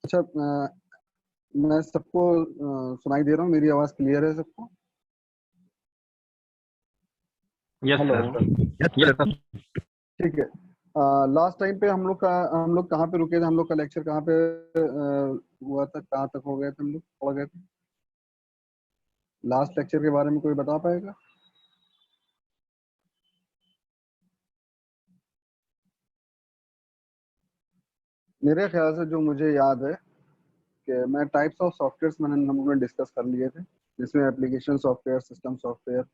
अच्छा, मैं सबको सुनाई दे रहा हूँ, मेरी आवाज क्लियर है सबको? Yes hello, sir, yes sir. ठीक है। लास्ट टाइम पे हम लोग कहाँ पे रुके थे? हम लोग का लेक्चर कहाँ पे हुआ था? कहाँ तक हो गए थे हम लोग, पढ़ गए थे? लास्ट लेक्चर के बारे में कोई बता पाएगा? मेरे ख्याल से जो मुझे याद है कि मैं टाइप्स ऑफ सॉफ्टवेयर हम लोगों ने डिस्कस कर लिए थे, जिसमें एप्लीकेशन सॉफ्टवेयर, सिस्टम सॉफ्टवेयर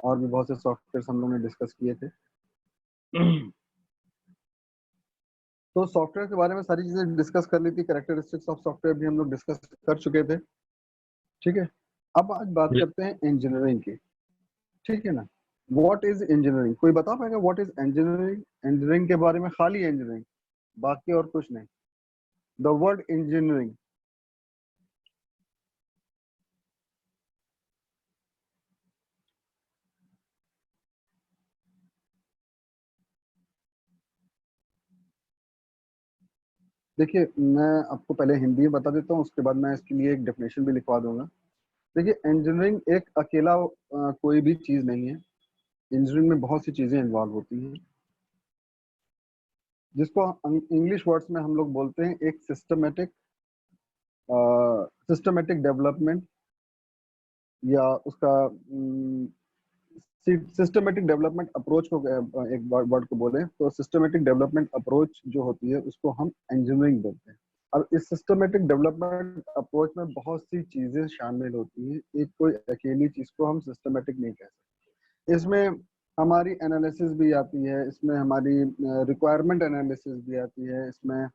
और भी बहुत से सॉफ्टवेयर हम लोगों ने डिस्कस किए थे। तो सॉफ्टवेयर के बारे में सारी चीजें डिस्कस कर ली थी, कैरेक्टरिस्टिक्स ऑफ सॉफ्टवेयर भी हम लोग डिस्कस कर चुके थे। ठीक है, अब आज बात करते हैं इंजीनियरिंग की। ठीक है ना? What is engineering? कोई बता पाएगा व्हाट इज इंजीनियरिंग? इंजीनियरिंग के बारे में खाली इंजीनियरिंग, बाकी और कुछ नहीं। The word engineering. देखिए, मैं आपको पहले हिंदी में बता देता हूँ, उसके बाद मैं इसके लिए एक डेफिनेशन भी लिखवा दूंगा। देखिए, इंजीनियरिंग एक अकेला कोई भी चीज नहीं है। इंजीनियरिंग में बहुत सी चीजें इन्वॉल्व होती हैं, जिसको इंग्लिश वर्ड्स में हम लोग बोलते हैं एक सिस्टमेटिक डेवलपमेंट, या उसका सिस्टमेटिक डेवलपमेंट अप्रोच को एक वर्ड को बोले तो सिस्टमेटिक डेवलपमेंट अप्रोच जो होती है उसको हम इंजीनियरिंग बोलते हैं। अब इस सिस्टमेटिक डेवलपमेंट अप्रोच में बहुत सी चीजें शामिल होती हैं, एक कोई अकेली चीज को हम सिस्टमेटिक नहीं कह सकते। इसमें हमारी एनालिसिस भी आती है, इसमें हमारी रिक्वायरमेंट एनालिसिस भी आती है, इसमें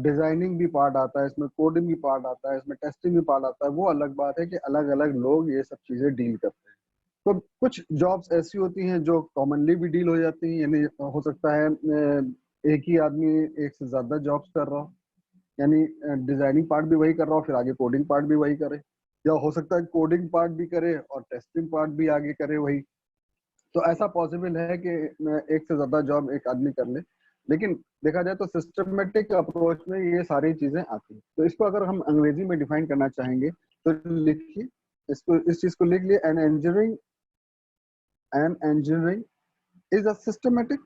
डिजाइनिंग भी पार्ट आता है, इसमें कोडिंग भी पार्ट आता है, इसमें टेस्टिंग भी पार्ट आता है। वो अलग बात है कि अलग अलग लोग ये सब चीजें डील करते हैं। तो कुछ जॉब्स ऐसी होती हैं जो कॉमनली भी डील हो जाती हैं, यानी हो सकता है एक ही आदमी एक से ज्यादा जॉब्स कर रहा हो, यानी डिजाइनिंग पार्ट भी वही कर रहा हो, फिर आगे कोडिंग पार्ट भी वही करे, या हो सकता है कोडिंग पार्ट भी करे और टेस्टिंग पार्ट भी आगे करे वही। तो ऐसा पॉसिबल है कि एक से ज्यादा जॉब एक आदमी कर ले। लेकिन देखा जाए तो सिस्टमेटिक अप्रोच में ये सारी चीजें आती हैं। तो इसको अगर हम अंग्रेजी में डिफाइन करना चाहेंगे तो लिखिए, इसको, इस चीज को लिख लिए। An engineering is a systematic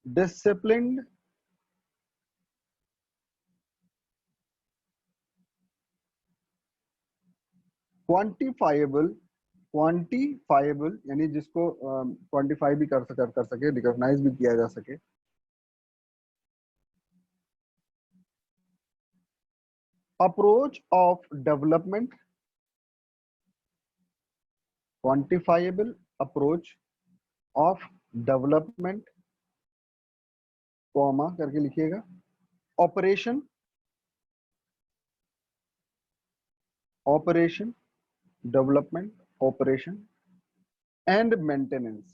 disciplined quantifiable, यानी जिसको क्वांटिफाई भी कर सके, रिकॉग्नाइज भी किया जा सके, approach of development, quantifiable approach of development, comma करके लिखिएगा, operation development, operation and maintenance.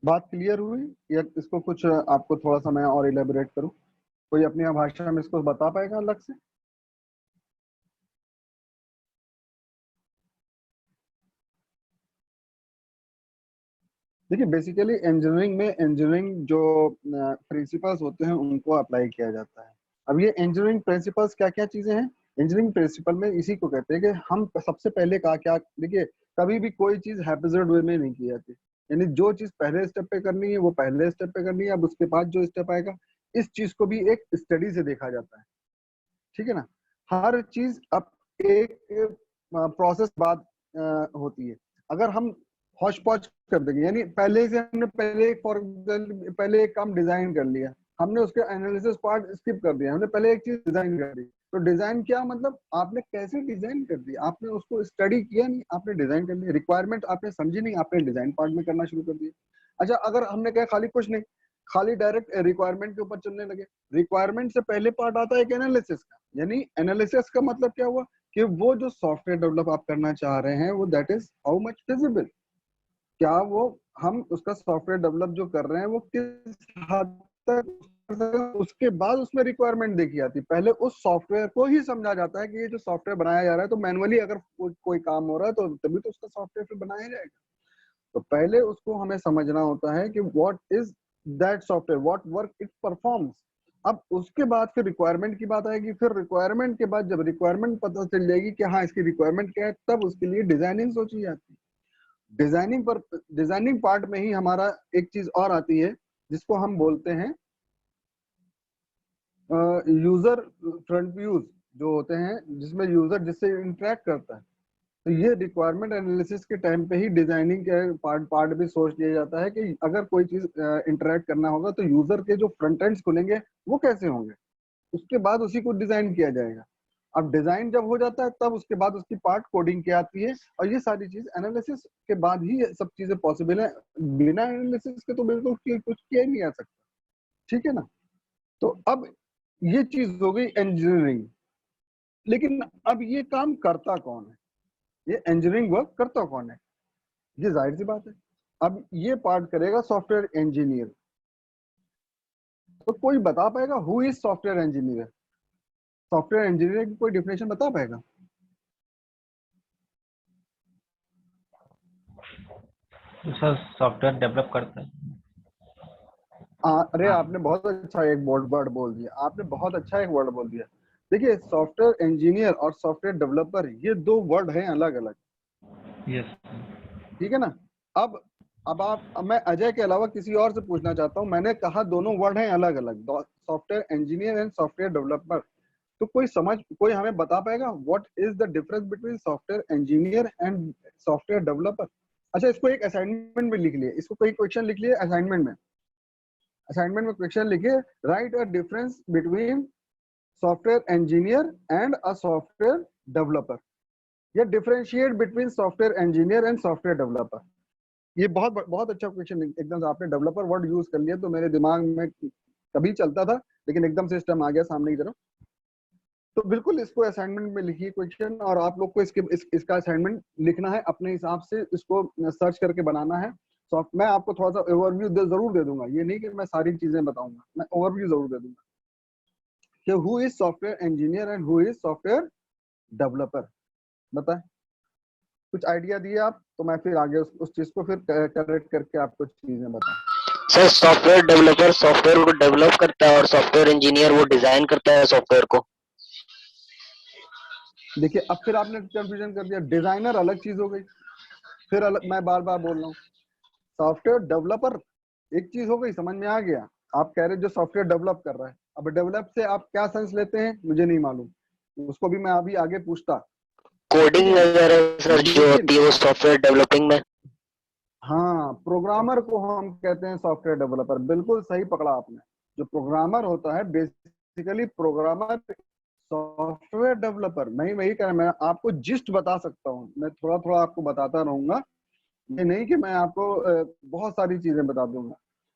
बात क्लियर हुई या इसको कुछ आपको थोड़ा सा मैं और इलेबोरेट करूं? कोई अपनी भाषा में इसको बता पाएगा अलग से? देखिए, बेसिकली इंजीनियरिंग जो प्रिंसिपल्स होते हैं उनको अप्लाई किया जाता है। अब ये इंजीनियरिंग प्रिंसिपल्स क्या क्या चीजें हैं? इंजीनियरिंग प्रिंसिपल में इसी को कहते हैं कि हम सबसे पहले का क्या, देखिए कभी भी कोई चीज हैप्पीजर्ड वे में नहीं की जाती, यानी जो चीज पहले स्टेप पे करनी है वो पहले स्टेप पे करनी है, अब उसके बाद जो स्टेप आएगा इस चीज को भी एक स्टडी से देखा जाता है। ठीक है ना? हर चीज अब एक प्रोसेस बाद होती है। अगर हम हौच पौच कर देंगे, यानी पहले से हमने पहले एक काम डिजाइन कर लिया, हमने उसके एनालिसिस पार्ट स्किप कर दिया, हमने पहले एक चीज डिजाइन कर दी। तो डिजाइन क्या मतलब? आपने कैसे डिजाइन कर दी, आपने उसको स्टडी किया नहीं, आपने डिजाइन कर लिया। रिक्वायरमेंट आपने समझी नहीं, आपने डिजाइन पार्ट में करना शुरू कर दिया। अच्छा, अगर हमने कहा खाली कुछ नहीं, खाली डायरेक्ट रिक्वायरमेंट के ऊपर चलने लगे, रिक्वायरमेंट से पहले पार्ट आता है एक एनालिसिस का। यानी एनालिसिस का मतलब क्या हुआ कि वो जो सॉफ्टवेयर डेवलप आप करना चाह रहे हैं वो that is how much feasible. क्या वो हम उसका सॉफ्टवेयर डेवलप जो कर रहे हैं वो किस हद तक, उसके बाद उसमें रिक्वायरमेंट देखी जाती है। पहले उस सॉफ्टवेयर को ही समझा जाता है कि ये जो सॉफ्टवेयर बनाया जा रहा है, तो मैनुअली अगर कोई काम हो रहा है तो तभी तो उसका सॉफ्टवेयर फिर बनाया जाएगा। तो पहले उसको हमें समझना होता है कि what is that software, what work it performs. अब उसके बाद फिर रिक्वायरमेंट की बात आएगी। फिर रिक्वायरमेंट के बाद जब रिक्वायरमेंट पता चल जाएगी कि हाँ इसकी रिक्वायरमेंट क्या है, तब उसके लिए डिजाइनिंग सोची जाती है। डिजाइनिंग पार्ट में ही हमारा एक चीज और आती है जिसको हम बोलते हैं यूजर फ्रंट व्यूज जो होते हैं, जिसमें यूजर जिससे इंटरेक्ट करता है। तो ये रिक्वायरमेंट एनालिसिस के टाइम पे ही डिजाइनिंग के पार्ट भी सोच लिया जाता है कि अगर कोई चीज इंटरेक्ट करना होगा तो यूजर के जो फ्रंट एंड्स खुलेंगे वो कैसे होंगे, उसके बाद उसी को डिजाइन किया जाएगा। अब डिजाइन जब हो जाता है तब उसके बाद उसकी पार्ट कोडिंग की आती है, और ये सारी चीज एनालिसिस के बाद ही ये सब चीजें पॉसिबल है। बिना एनालिसिस के तो बिल्कुल कुछ किया ही नहीं जा सकता। ठीक है ना। तो अब ये चीज हो गई इंजीनियरिंग। लेकिन अब ये काम करता कौन है, ये इंजीनियरिंग वर्क करता कौन है? ये जाहिर सी बात है, अब ये पार्ट करेगा सॉफ्टवेयर इंजीनियर। तो कोई बता पाएगा who is software engineer? Software engineer की कोई डिफिनेशन बता पाएगा? सर सॉफ्टवेयर डेवलप करते हैं। अरे हाँ आपने बहुत अच्छा एक वर्ड बोल दिया, आपने बहुत अच्छा एक वर्ड बोल दिया। देखिए सॉफ्टवेयर इंजीनियर और सॉफ्टवेयर डेवलपर ये दो वर्ड हैं अलग अलग। यस। ठीक है ना। अब अब मैं अजय के अलावा किसी और से पूछना चाहता हूँ, मैंने कहा दोनों वर्ड हैं अलग अलग, software engineer and software developer. तो कोई हमें बता पाएगा what is the difference between software engineer and software developer? अच्छा इसको एक असाइनमेंट में लिख लिए, इसको कोई क्वेश्चन लिख लिए असाइनमेंट में। असाइनमेंट में क्वेश्चन लिखिए, write a difference between software engineer and a software developer, या differentiate between software engineer and software developer. ये बहुत बहुत अच्छा क्वेश्चन, एकदम से आपने डेवलपर वर्ड यूज कर लिया तो मेरे दिमाग में कभी चलता था, लेकिन एकदम से सिस्टम आ गया सामने की तरफ। तो बिल्कुल इसको असाइनमेंट में लिखिए क्वेश्चन, और आप लोग को इसका असाइनमेंट लिखना है अपने हिसाब से, इसको सर्च करके बनाना है। मैं आपको थोड़ा सा ओवरव्यू जरूर दे दूंगा, ये नहीं कि मैं सारी चीजें बताऊंगा, मैं ओवरव्यू जरूर दे दूंगा कि who is software engineer and who is software developer. बताए कुछ आइडिया दिए आप, तो मैं फिर आगे उस चीज को फिर करेक्ट करके आपको चीजें बताऊं। सर सॉफ्टवेयर डेवलपर सॉफ्टवेयर को डेवलप करता है और सॉफ्टवेयर इंजीनियर वो डिजाइन करता है सॉफ्टवेयर को। देखिए अब फिर आपने कंफ्यूजन कर दिया, डिजाइनर अलग चीज हो गई, फिर अलग, मैं बार बार बोल रहा हूँ। सॉफ्टवेयर डेवलपर एक चीज हो गई, समझ में आ गया। आप कह रहे जो सॉफ्टवेयर डेवलप कर रहा है, अब डेवलप से आप क्या सेंस लेते हैं मुझे नहीं मालूम, उसको भी मैं अभी आगे पूछता। ठीक कोडिंग है ना। वगैरह सर जो लेकिन होती है वो सॉफ्टवेयर डेवलपिंग में। हाँ, प्रोग्रामर को हम कहते हैं सॉफ्टवेयर डेवलपर, बिल्कुल सही पकड़ा आपने। जो प्रोग्रामर होता है बेसिकली प्रोग्रामर सॉफ्टवेयर डेवलपर नहीं, वही कह रहा, मैं आपको जिस्ट बता सकता हूँ, मैं थोड़ा थोड़ा आपको बताता रहूंगा, ये नहीं कि मैं आपको बहुत सारी चीजें बता दूंगा।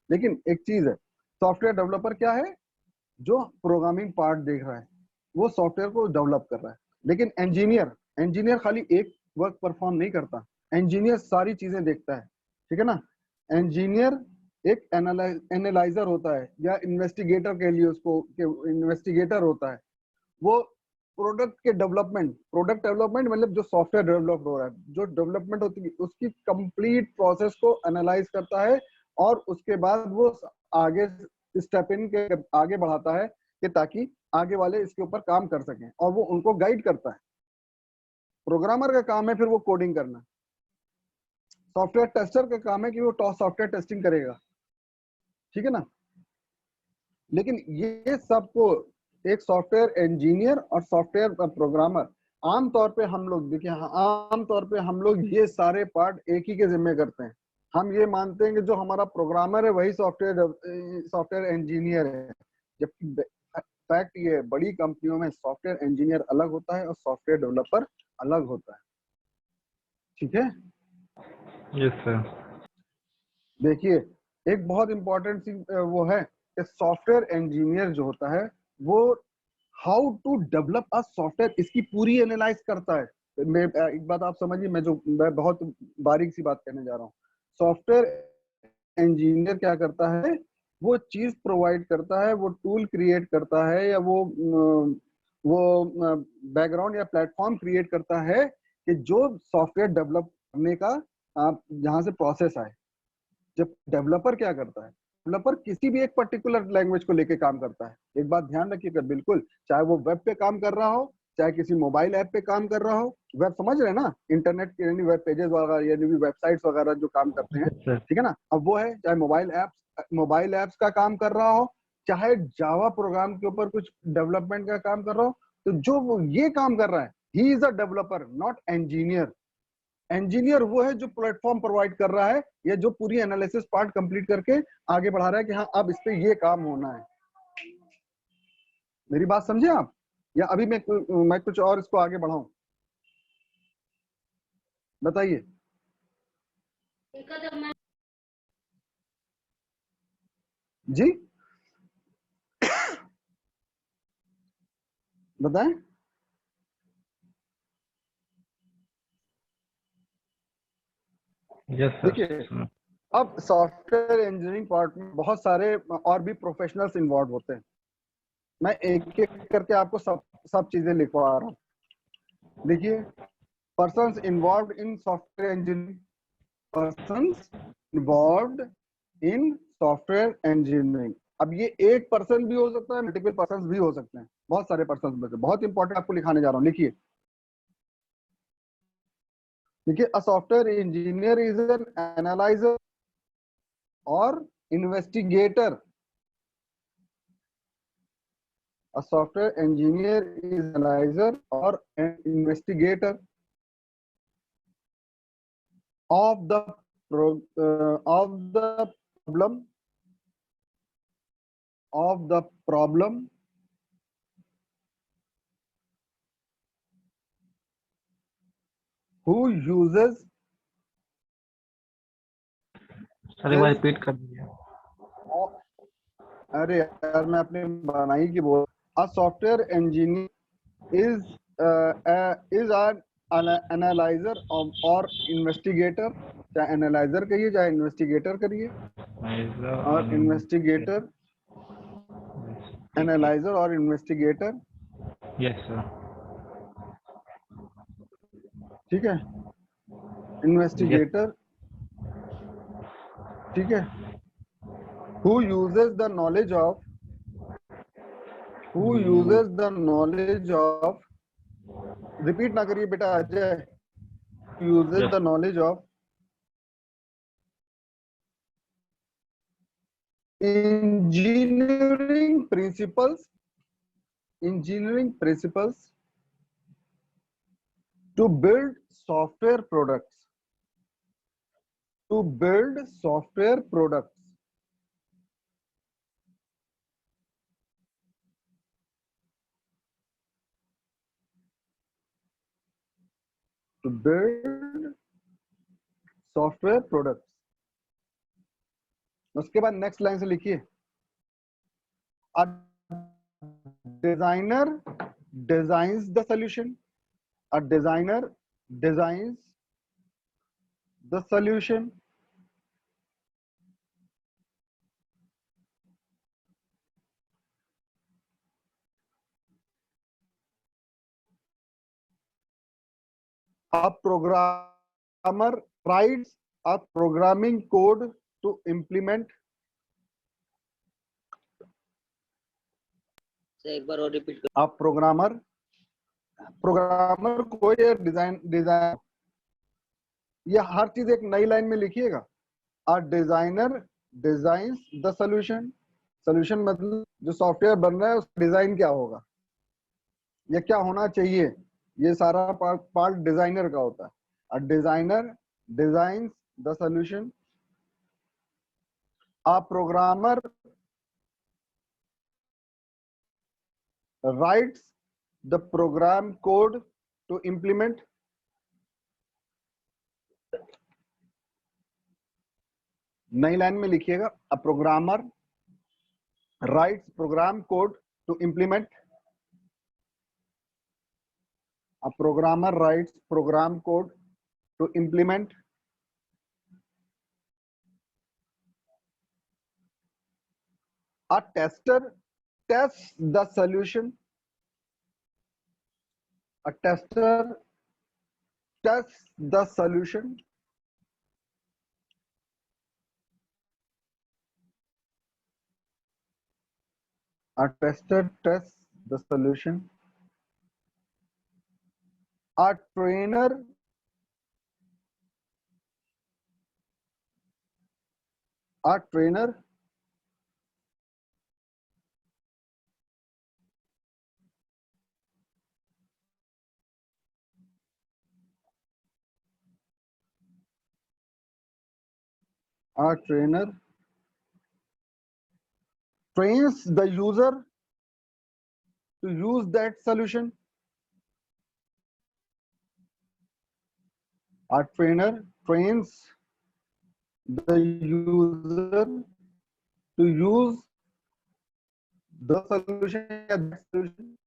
लेकिन एक चीज है, सॉफ्टवेयर डेवलपर क्या है? जो प्रोग्रामिंग पार्ट देख रहा है, वो सॉफ्टवेयर को डेवलप कर रहा है। लेकिन इंजीनियर, इंजीनियर खाली एक वर्क परफॉर्म नहीं करता, इंजीनियर सारी चीजें देखता है। ठीक है ना। इंजीनियर एक एनालाइजर होता है, या इन्वेस्टिगेटर के लिए उसको इन्वेस्टिगेटर होता है। वो प्रोडक्ट डेवलपमेंट मतलब जो सॉफ्टवेयर डेवलप हो रहा है, जो डेवलपमेंट होती है उसकी कंप्लीट प्रोसेस को एनालाइज करता है, और उसके बाद वो आगे स्टेप इन के आगे बढ़ाता है कि ताकि आगे वाले इसके ऊपर काम कर सकें, और वो उनको गाइड करता है। प्रोग्रामर का काम है फिर वो कोडिंग करना। सॉफ्टवेयर टेस्टर का काम है कि वो सॉफ्टवेयर टेस्टिंग करेगा। ठीक है ना। लेकिन ये सबको एक सॉफ्टवेयर इंजीनियर और सॉफ्टवेयर प्रोग्रामर, आमतौर पे हम लोग देखिए, आमतौर पे हम लोग ये सारे पार्ट एक ही के जिम्मे करते हैं। हम ये मानते हैं कि जो हमारा प्रोग्रामर है वही सॉफ्टवेयर इंजीनियर है, जबकि फैक्ट ये है, बड़ी कंपनियों में सॉफ्टवेयर इंजीनियर अलग होता है और सॉफ्टवेयर डेवलपर अलग होता है। ठीक है। Yes sir. देखिए एक बहुत इंपॉर्टेंट सी वो है कि सॉफ्टवेयर इंजीनियर जो होता है वो how to develop a software, इसकी पूरी एनालाइज करता है। मैं एक बात आप समझिए, मैं बहुत बारीक सी बात कहने जा रहा हूँ। सॉफ्टवेयर इंजीनियर क्या करता है, वो चीज प्रोवाइड करता है, वो टूल क्रिएट करता है, या वो बैकग्राउंड या प्लेटफॉर्म क्रिएट करता है कि जो सॉफ्टवेयर डेवलप करने का जहां से प्रोसेस आए। जब डेवलपर क्या करता है, डेवलपर किसी भी एक पर्टिकुलर लैंग्वेज को लेके काम करता है। एक बात ध्यान रखिएगा, बिल्कुल, चाहे वो वेब पे काम कर रहा हो, चाहे किसी मोबाइल ऐप पे काम कर रहा हो। वेब समझ रहे हैं ना, इंटरनेट के यानी वेब पेजेस वगैरह यानी वेबसाइट्स वगैरह जो काम करते हैं, सर ठीक है ना। अब वो है चाहे मोबाइल ऐप्स का काम कर रहा हो, चाहे जावा प्रोग्राम के ऊपर कुछ डेवलपमेंट का काम कर रहा हो, तो जो वो ये काम कर रहा है, he is a developer not engineer. Engineer वो है जो प्लेटफॉर्म प्रोवाइड कर रहा है, या जो पूरी एनालिसिस पार्ट कंप्लीट करके आगे बढ़ा रहा है कि हाँ अब इस पे ये काम होना है। मेरी बात समझे आप, या अभी मैं कुछ और इसको आगे बढ़ाऊं, बताइए। जी बताएं। यस देखिए, सर। अब सॉफ्टवेयर इंजीनियरिंग पार्ट में बहुत सारे और भी प्रोफेशनल्स इन्वॉल्व होते हैं। मैं एक एक करके आपको सब सब चीजें लिखवा रहा हूँ। देखिए, persons involve in software engineering, persons involve in software engineering. अब ये एक पर्सन भी हो सकता है, मल्टीपल पर्सन भी हो सकते हैं, बहुत सारे पर्सन में से। बहुत इंपॉर्टेंट आपको लिखाने जा रहा हूँ, लिखिए। देखिए, अ software engineer is an analyser और investigator. A software engineer is analyzer or an investigator of the problem of the problem who uses sir एक बार this। रिपीट कर दीजिए। अरे यार, मैं अपने बनाई की बोल। A software engineer is an analyzer और investigator। चाहे एनालाइजर कहिए चाहे इन्वेस्टिगेटर करिए, और इन्वेस्टिगेटर, एनालाइजर और इन्वेस्टिगेटर, यस सर। ठीक है, यस। इन्वेस्टिगेटर, ठीक है। who uses the knowledge of repeat ना करिए बेटा Ajay, uses the knowledge of engineering principles to build software products to build software products to build software products। उसके बाद नेक्स्ट लाइन से लिखिए, a designer designs the solution, a designer designs the solution, a programmer writes a programming code to implement। एक बार और repeat कर। a programmer को ये design ये हर चीज एक नई लाइन में लिखिएगा। A designer designs the solution. Solution मतलब जो सॉफ्टवेयर बन रहा है उसका डिजाइन क्या होगा या क्या होना चाहिए, ये सारा पार्ट डिजाइनर का होता है। A designer designs the solution, a programmer writes the program code to implement। नई लाइन में लिखिएगा, a programmer writes program code to implement। A programmer writes program code to implement A tester tests the solution. A tester tests the solution. A tester tests the solution. A trainer a trainer a trainer trains the user to use that solution. A trainer trains the user to use the solution या that solution.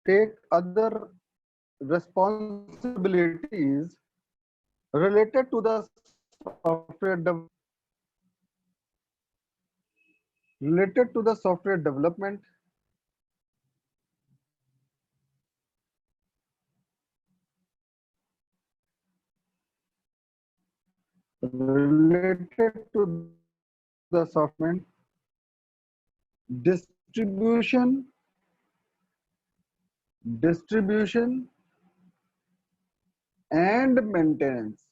Take other responsibilities related to the software development. Related to the software distribution and maintenance.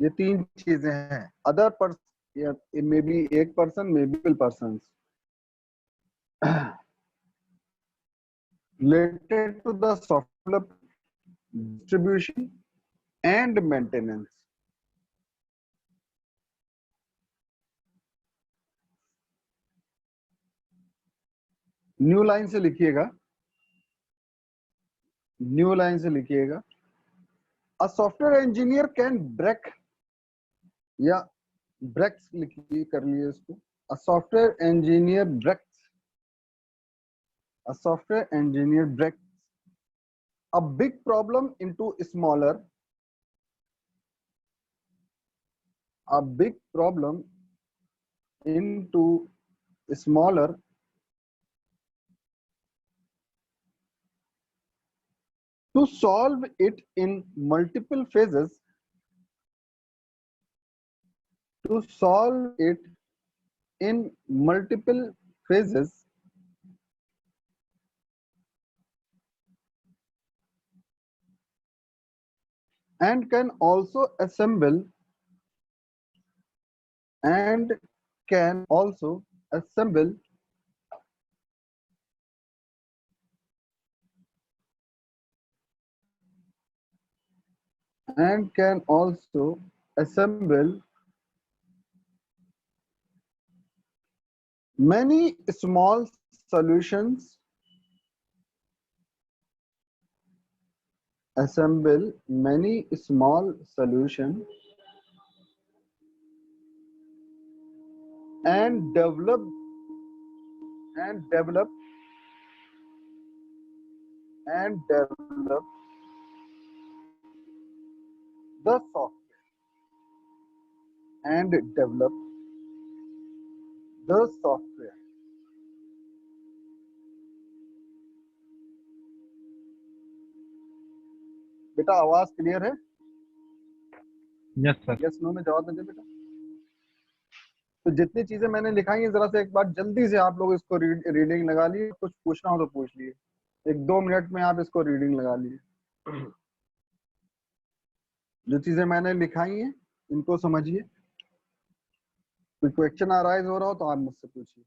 ये तीन चीजें हैं. Other person may be एक person may be person related to the software distribution and maintenance. New line से लिखिएगा. New line से लिखिएगा. A software engineer can break या breaks लिखिए कर लिए इसको. A software engineer breaks. A software engineer breaks a big problem into smaller. A big problem into smaller to solve it in multiple phases. To solve it in multiple phases. And can also assemble and can also assemble and can also assemble many small solutions. Assemble many small solutions and develop the software and develop the software. बेटा आवाज clear है? Yes sir. Yes no में जवाब दीजिए बेटा. तो जितनी चीजें मैंने लिखाई है जरा से एक बार जल्दी से आप लोग इसको रीडिंग लगा लिए. कुछ पूछना हो तो पूछ लिए. 1-2 मिनट में आप इसको रीडिंग लगा लिए. जो चीजें मैंने लिखाई हैं इनको समझिए. कोई क्वेश्चन अराइज हो रहा हो तो आप मुझसे पूछिए.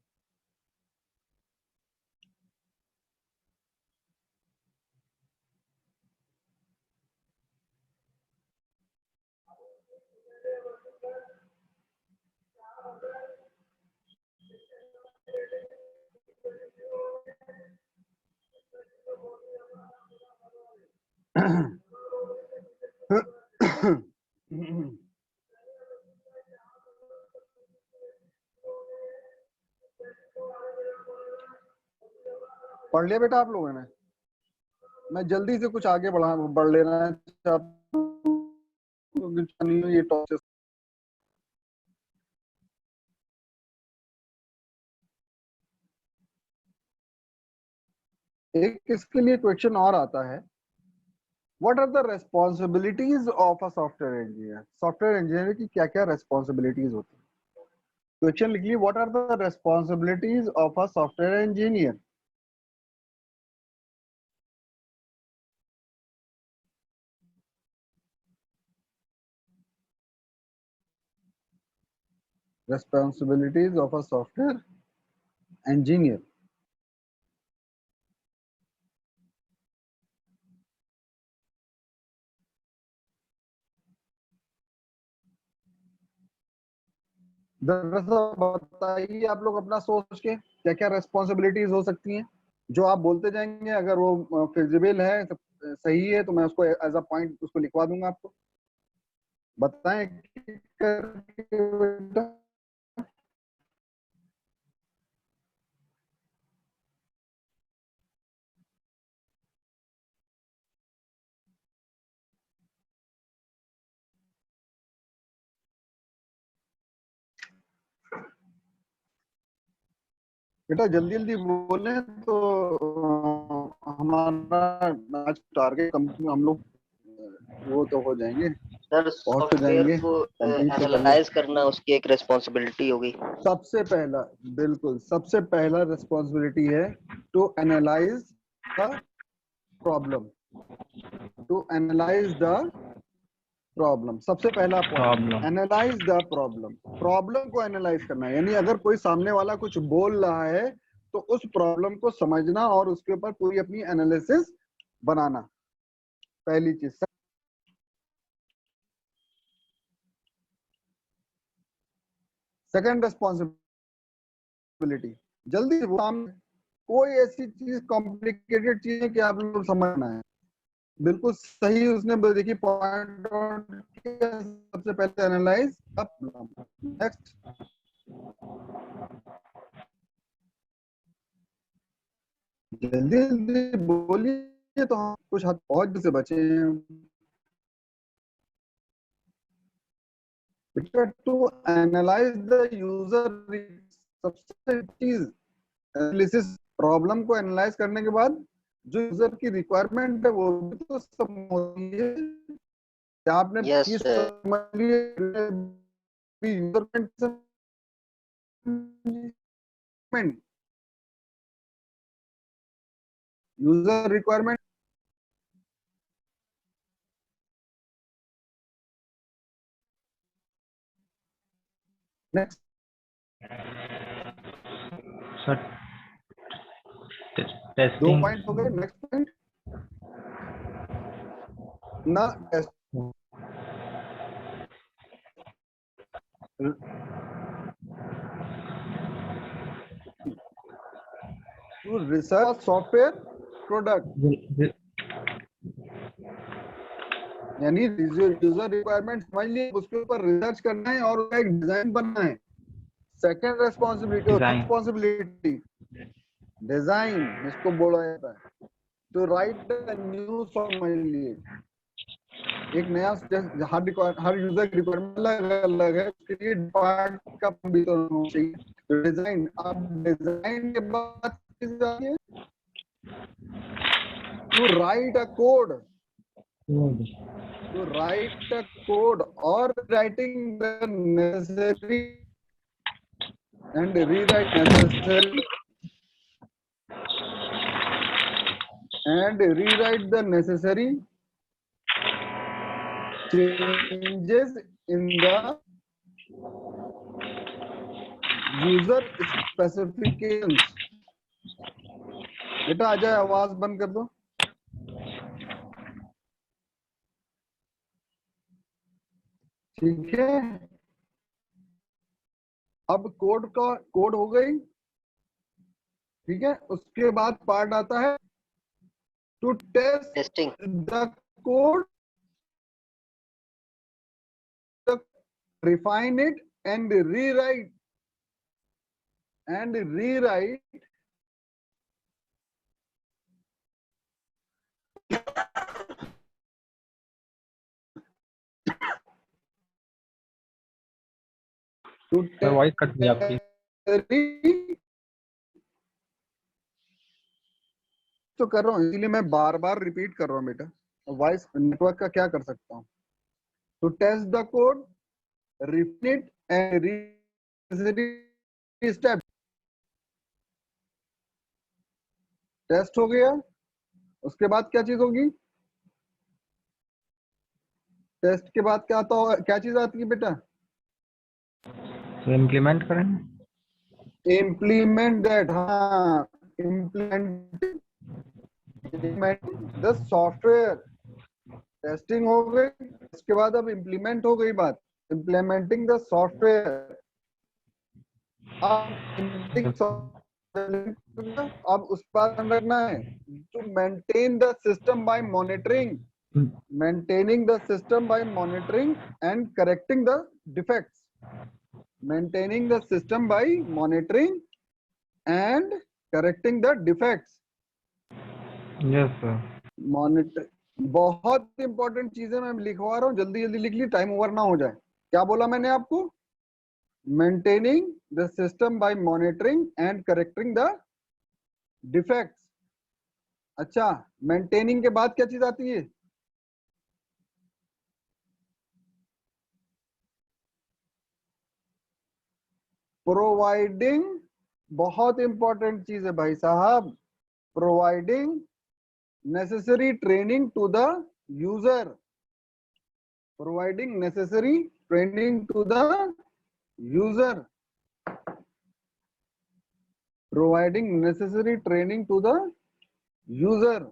पढ़ लिया बेटा आप लोगों ने? मैं जल्दी से कुछ आगे बढ़ लेना है ये टॉपिक। एक इसके लिए क्वेश्चन और आता है, what are the responsibilities of a software engineer. Software engineer की क्या क्या रेस्पॉन्सिबिलिटीज होती है? क्वेश्चन लिख लिए, what are the responsibilities of a software engineer. Responsibilities of a software engineer. बताइए आप लोग अपना सोच के क्या क्या रेस्पॉन्सिबिलिटीज हो सकती हैं। जो आप बोलते जाएंगे अगर वो फिजिबल है, सही है, तो मैं उसको एज अ पॉइंट उसको लिखवा दूंगा आपको। बताएं करके बेटा। बेटा जल्दी जल्दी बोले तो हमारा आज टारगेट हम लोग वो तो हो जाएंगे, सर पहुंच तो सॉफ्टवेयर जाएंगे को कंप्लीट तो कर ले। एनालाइज करना उसकी एक रिस्पॉन्सिबिलिटी होगी। सबसे पहला, बिल्कुल सबसे पहला रिस्पॉन्सिबिलिटी है to analyse the problem. To analyse the problem, सबसे पहला point, problem. Analyse the problem. Problem को एनालाइज करना है, यानी अगर कोई सामने वाला कुछ बोल रहा है तो उस प्रॉब्लम को समझना और उसके ऊपर पूरी अपनी एनालिसिस बनाना, पहली चीज। सेकंड रिस्पॉन्सिबिलिटी, जल्दी सामने कोई ऐसी चीज कॉम्प्लिकेटेड चीज है कि आप लोग समझना है। बिल्कुल सही उसने देखिए पॉइंट आउट किया, सबसे पहले एनालाइज प्रॉब्लम। नेक्स्ट, जल्दी जल्दी बोलिए तो हम कुछ हद पहुंच से बचे हैं। टू एनालाइज द यूजर, सबसे चीज एनालिसिस, प्रॉब्लम को एनालाइज करने के बाद जो यूजर की रिक्वायरमेंट है वो भी तो समझ है। क्या आपने यस चीज समझ ली? User user requirement. Next, sir दो टेस्टिंग। पॉइंट हो गए। नेक्स्ट पॉइंट ना, टू रिसर्च सॉफ्टवेयर प्रोडक्ट, यानी यूजर रिक्वायरमेंट समझ लिए, उसके ऊपर रिसर्च करना है और उसका एक डिजाइन बनना है। Second responsibility, design. Responsibility design इसको बोला जाता है। तो राइट न्यू समझ लिए, एक नया, हर यूजर की रिक्वायरमेंट अलग अलग है, उसके लिए डिपार्ट का भी तो होना चाहिए। तो डिजाइन, अब डिजाइन के बाद to write a code, to write a code और writing the necessary and rewrite necessary and rewrite the necessary changes in the user specifications। बेटा आ जाए, आवाज बंद कर दो। ठीक है, अब कोड हो गई, ठीक है, उसके बाद पार्ट आता है to test testing. The code, refine it and rewrite to sir voice cut गई आपकी। तो कर रहा हूँ, इसलिए मैं बार बार रिपीट कर रहा हूँ बेटा। वॉइस नेटवर्क का क्या कर सकता हूँ, to test the code, refine it and step। Test हो गया, उसके बाद क्या चीज होगी, टेस्ट के बाद क्या आता होगा, क्या चीज आती है बेटा, तो इम्प्लीमेंट करें। Implement that. हाँ, इम्प्लीमेंट द सॉफ्टवेयर। टेस्टिंग हो गई, उसके बाद अब इम्प्लीमेंट हो गई बात, इम्प्लीमेंटिंग द सॉफ्टवेयर। अब उस पर ध्यान रखना है, to maintain the system by monitoring, maintaining the system by monitoring and correcting the defects, maintaining the system by monitoring and correcting the defects। Yes sir. Monitor बहुत इंपॉर्टेंट चीजें मैं लिखवा रहा हूँ, जल्दी जल्दी लिख ली, टाइम ओवर ना हो जाए। क्या बोला मैंने आपको, maintaining the system by monitoring and correcting the defects. अच्छा, मेंटेनिंग के बाद क्या चीज आती है, प्रोवाइडिंग। बहुत इंपॉर्टेंट चीज है भाई साहब, providing necessary training to the user, providing necessary training to the user, providing necessary training to the user.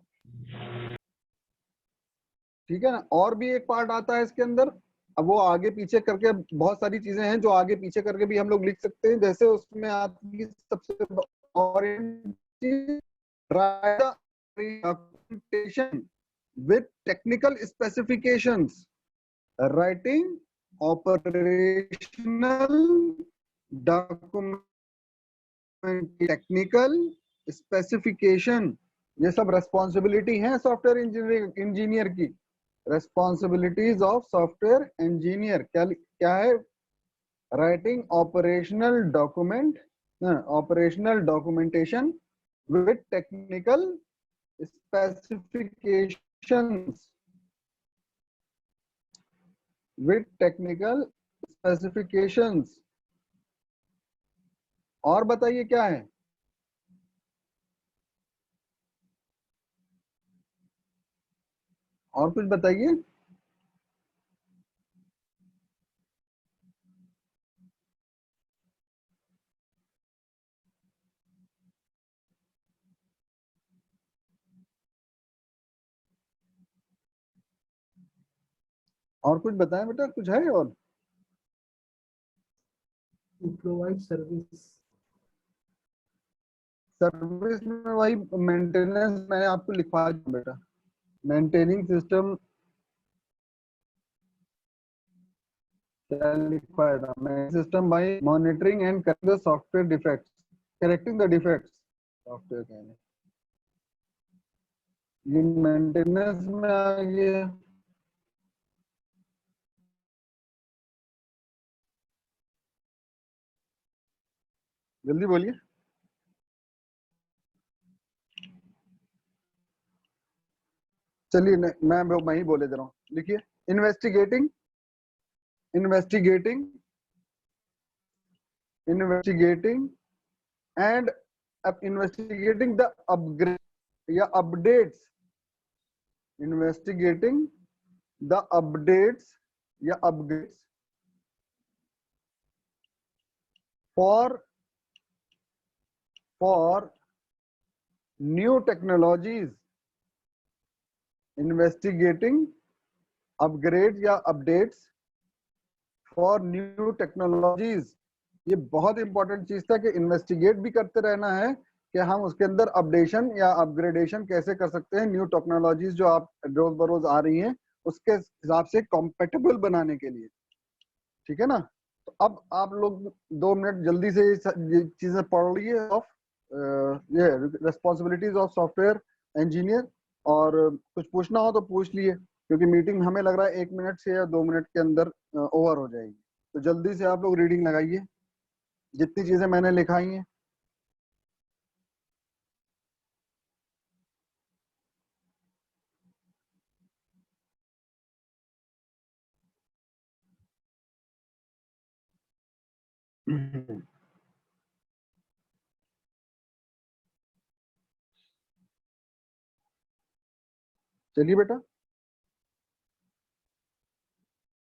ठीक है ना, और भी एक पार्ट आता है इसके अंदर, अब वो आगे पीछे करके बहुत सारी चीजें हैं जो आगे पीछे करके भी हम लोग लिख सकते हैं। जैसे उसमें आती है सबसे documentation with technical specifications, writing operational document, technical specification। ये सब रेस्पॉन्सिबिलिटी है सॉफ्टवेयर इंजीनियर की, रेस्पॉन्सिबिलिटीज ऑफ सॉफ्टवेयर इंजीनियर। क्या है, writing operational document, operational documentation with technical specifications, with technical specifications. और बताइए क्या है, और कुछ बताइए। और कुछ बताएं बेटा, कुछ है और, प्रोवाइड सर्विस। सर्विस में वही मेंटेनेंस मैंने आपको लिखवा दिया बेटा, मेंटेनिंग सिस्टम क्या लिखवाया था, system by monitoring and correcting the software defects, correcting the defects software कहने, ये मेंटेनेंस में आ गया। जल्दी बोलिए, चलिए मैं ही बोले दे रहा हूँ, लिखिए, investigating, investigating, investigating and investigating the upgrade या अपडेट्स, इन्वेस्टिगेटिंग द अपडेट्स या upgrades for new technologies, investigating upgrades या updates for new technologies। ये बहुत इंपॉर्टेंट चीज था कि इन्वेस्टिगेट भी करते रहना है कि हम उसके अंदर अपडेशन या अपग्रेडेशन कैसे कर सकते हैं, न्यू टेक्नोलॉजीज जो आप रोज बरोज आ रही हैं उसके हिसाब से कॉम्पेटेबल बनाने के लिए। ठीक है ना। तो अब आप लोग 2 मिनट जल्दी से ये चीजें पढ़ लिए ऑफ ये रिस्पॉन्सिबिलिटीज ऑफ सॉफ्टवेयर इंजीनियर, और कुछ पूछना हो तो पूछ लिए, क्योंकि मीटिंग हमें लग रहा है 1 मिनट से या 2 मिनट के अंदर ओवर हो जाएगी। तो जल्दी से आप लोग रीडिंग लगाइए जितनी चीजें मैंने लिखाई हैं। चलिए बेटा।